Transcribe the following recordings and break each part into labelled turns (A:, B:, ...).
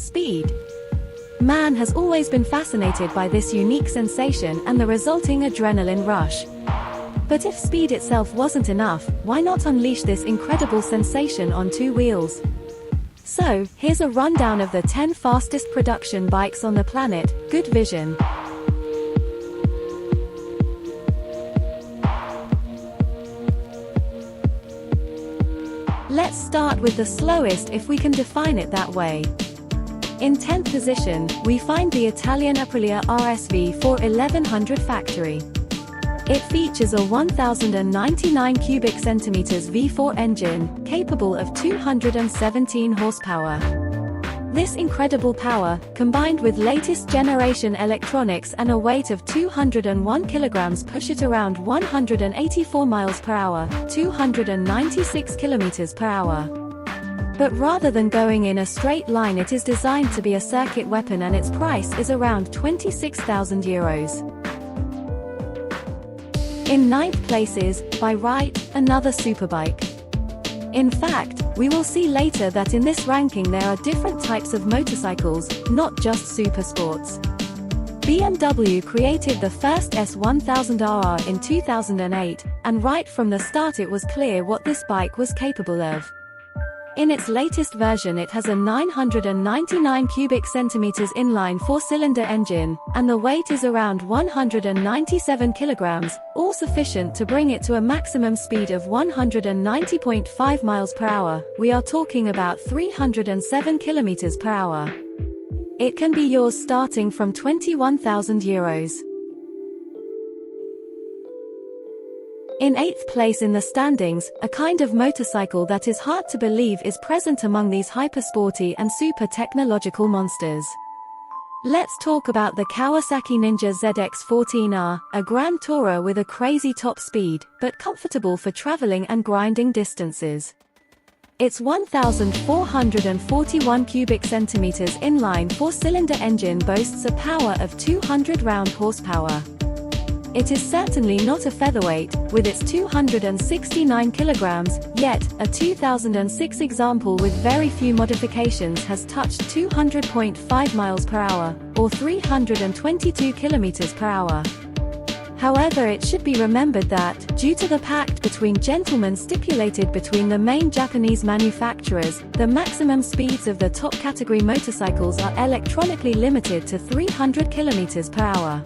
A: speed. Man has always been fascinated by this unique sensation and the resulting adrenaline rush. But if speed itself wasn't enough, why not unleash this incredible sensation on two wheels? So, here's a rundown of the 10 fastest production bikes on the planet. Good vision. Let's start with the slowest, if we can define it that way. In 10th position, we find the Italian Aprilia RSV 1100 factory. It features a 1099 cubic centimeters V4 engine, capable of 217 horsepower. This incredible power, combined with latest generation electronics and a weight of 201 kilograms, push it around 184 miles per hour, 296 kilometers per hour. But rather than going in a straight line, it is designed to be a circuit weapon, and its price is around €26,000. In 9th place is, by right, another superbike. In fact, we will see later that in this ranking there are different types of motorcycles, not just supersports. BMW created the first S1000RR in 2008, and right from the start it was clear what this bike was capable of. In its latest version, it has a 999 cubic centimeters inline four-cylinder engine, and the weight is around 197 kilograms, all sufficient to bring it to a maximum speed of 190.5 miles per hour. We are talking about 307 kilometers per hour. It can be yours starting from €21,000. In 8th place in the standings, a kind of motorcycle that is hard to believe is present among these hypersporty and super technological monsters. Let's talk about the Kawasaki Ninja ZX-14R, a Grand Tourer with a crazy top speed, but comfortable for traveling and grinding distances. Its 1,441 cubic centimeters inline four-cylinder engine boasts a power of 200 round horsepower. It is certainly not a featherweight, with its 269 kilograms, yet, a 2006 example with very few modifications has touched 200.5 miles per hour, or 322 kilometers per hour. However, it should be remembered that, due to the pact between gentlemen stipulated between the main Japanese manufacturers, the maximum speeds of the top category motorcycles are electronically limited to 300 kilometers per hour.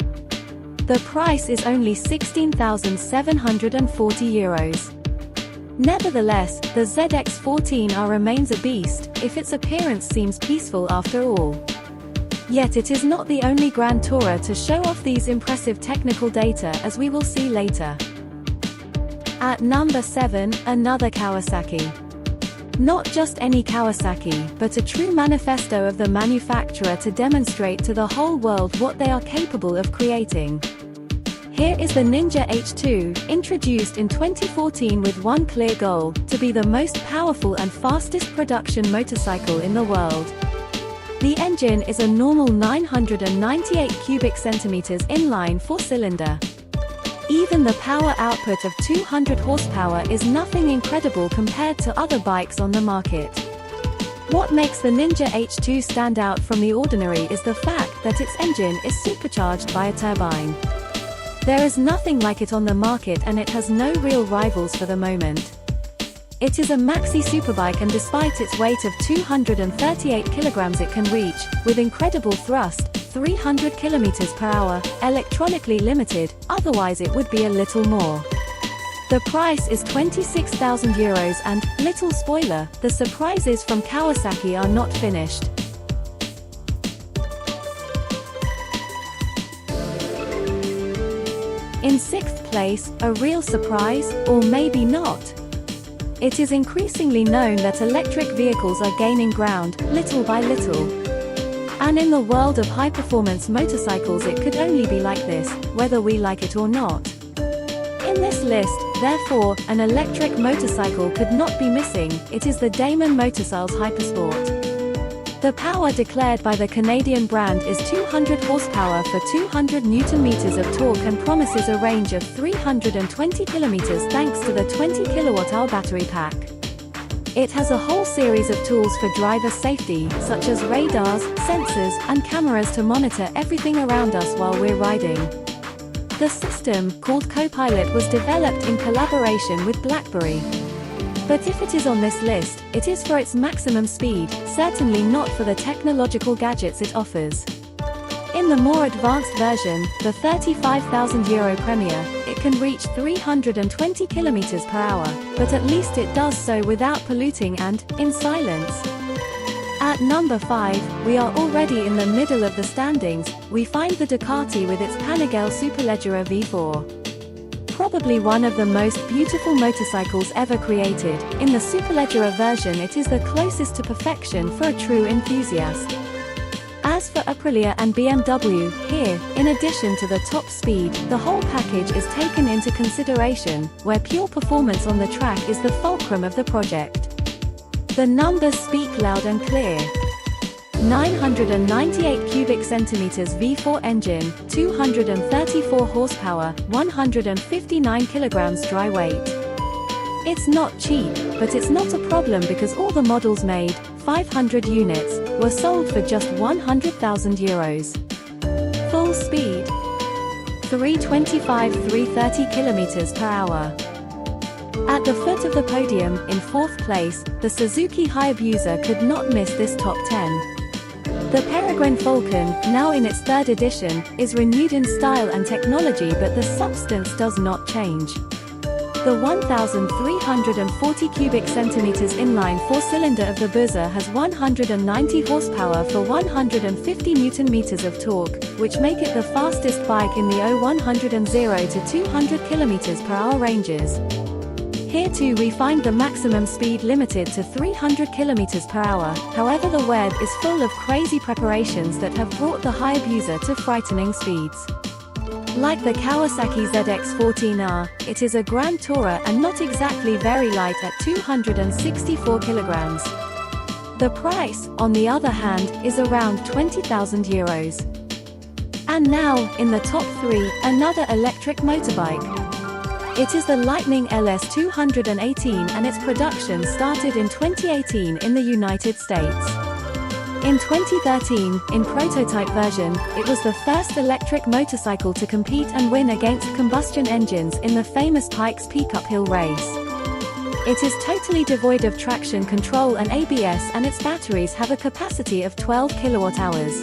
A: The price is only €16,740. Nevertheless, the ZX-14R remains a beast, if its appearance seems peaceful after all. Yet it is not the only Grand Tourer to show off these impressive technical data, as we will see later. At number 7, another Kawasaki. Not just any Kawasaki, but a true manifesto of the manufacturer to demonstrate to the whole world what they are capable of creating. Here is the Ninja H2, introduced in 2014 with one clear goal: to be the most powerful and fastest production motorcycle in the world. The engine is a normal 998 cubic centimeters inline four-cylinder. Even the power output of 200 horsepower is nothing incredible compared to other bikes on the market. What makes the Ninja H2 stand out from the ordinary is the fact that its engine is supercharged by a turbine. There is nothing like it on the market, and it has no real rivals for the moment. It is a maxi superbike, and despite its weight of 238 kilograms it can reach, with incredible thrust, 300 kilometers per hour, electronically limited, otherwise it would be a little more. The price is €26,000, and, little spoiler, the surprises from Kawasaki are not finished. In 6th place, a real surprise, or maybe not. It is increasingly known that electric vehicles are gaining ground, little by little. And in the world of high-performance motorcycles it could only be like this, whether we like it or not. In this list, therefore, an electric motorcycle could not be missing. It is the Damon Motorcycles Hypersport. The power declared by the Canadian brand is 200 horsepower for 200 Nm of torque and promises a range of 320 km thanks to the 20 kWh battery pack. It has a whole series of tools for driver safety, such as radars, sensors, and cameras to monitor everything around us while we're riding. The system, called Copilot, was developed in collaboration with BlackBerry. But if it is on this list, it is for its maximum speed, certainly not for the technological gadgets it offers. In the more advanced version, the €35,000 Premier, it can reach 320 km per hour, but at least it does so without polluting and, in silence. At number 5, we are already in the middle of the standings. We find the Ducati with its Panigale Superleggera V4. Probably one of the most beautiful motorcycles ever created. In the Superleggera version, it is the closest to perfection for a true enthusiast. As for Aprilia and BMW, here, in addition to the top speed, the whole package is taken into consideration, where pure performance on the track is the fulcrum of the project. The numbers speak loud and clear. 998 cubic centimeters V4 engine, 234 horsepower, 159 kilograms dry weight. It's not cheap, but it's not a problem because all the models made, 500 units, were sold for just €100,000. Full speed 325-330 km per hour. At the foot of the podium, in 4th place, the Suzuki Hayabusa could not miss this top 10. The Peregrine Falcon, now in its 3rd edition, is renewed in style and technology, but the substance does not change. The 1,340 cubic centimeters inline 4-cylinder of the Busa has 190 horsepower for 150 Nm of torque, which make it the fastest bike in the 0 to 200 km per hour ranges. Here too we find the maximum speed limited to 300 km per hour, however the web is full of crazy preparations that have brought the Hayabusa to frightening speeds. Like the Kawasaki ZX-14R, it is a Grand Tourer and not exactly very light at 264 kilograms. The price, on the other hand, is around €20,000. And now, in the top 3, another electric motorbike. It is the Lightning LS 218 and its production started in 2018 in the United States. In 2013, in prototype version, it was the first electric motorcycle to compete and win against combustion engines in the famous Pikes Peak uphill race. It is totally devoid of traction control and ABS, and its batteries have a capacity of 12 kilowatt-hours.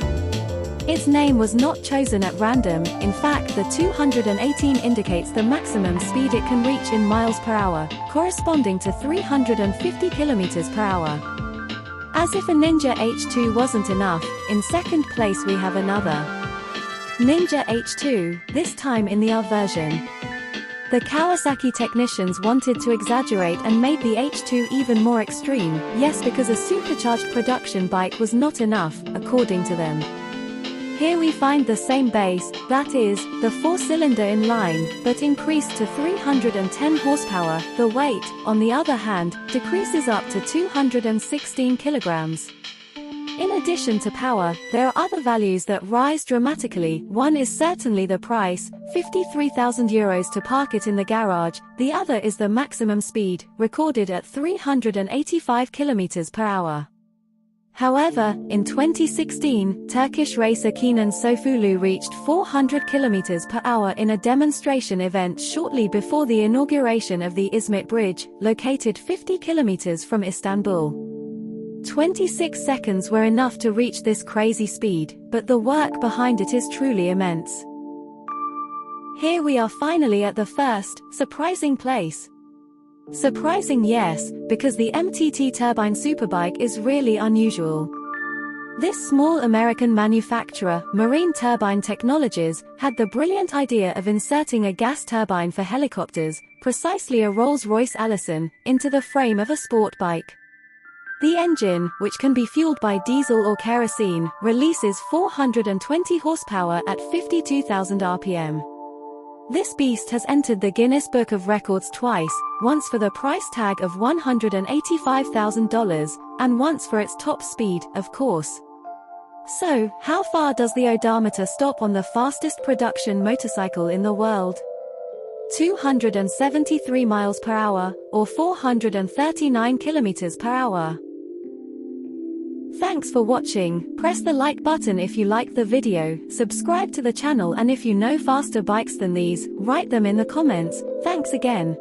A: Its name was not chosen at random. In fact, the 218 indicates the maximum speed it can reach in miles per hour, corresponding to 350 kilometers per hour. As if a Ninja H2 wasn't enough, in 2nd place we have another Ninja H2, this time in the R version. The Kawasaki technicians wanted to exaggerate and made the H2 even more extreme, yes, because a supercharged production bike was not enough, according to them. Here we find the same base, that is, the 4-cylinder inline, but increased to 310 horsepower. The weight, on the other hand, decreases up to 216 kilograms. In addition to power, there are other values that rise dramatically. One is certainly the price, €53,000 to park it in the garage. The other is the maximum speed, recorded at 385 kilometers per hour. However, in 2016, Turkish racer Kenan Sofulu reached 400 km per hour in a demonstration event shortly before the inauguration of the Izmit Bridge, located 50 km from Istanbul. 26 seconds were enough to reach this crazy speed, but the work behind it is truly immense. Here we are finally at the first, surprising place. Surprising, yes, because the MTT turbine superbike is really unusual. This small American manufacturer, Marine Turbine Technologies, had the brilliant idea of inserting a gas turbine for helicopters, precisely a Rolls-Royce Allison, into the frame of a sport bike. The engine, which can be fueled by diesel or kerosene, releases 420 horsepower at 52,000 RPM. This beast has entered the Guinness Book of Records twice, once for the price tag of $185,000, and once for its top speed, of course. So, how far does the odometer stop on the fastest production motorcycle in the world? 273 miles per hour, or 439 kilometers per hour. Thanks for watching. Press the like button if you liked the video, subscribe to the channel, and if you know faster bikes than these, write them in the comments. Thanks again.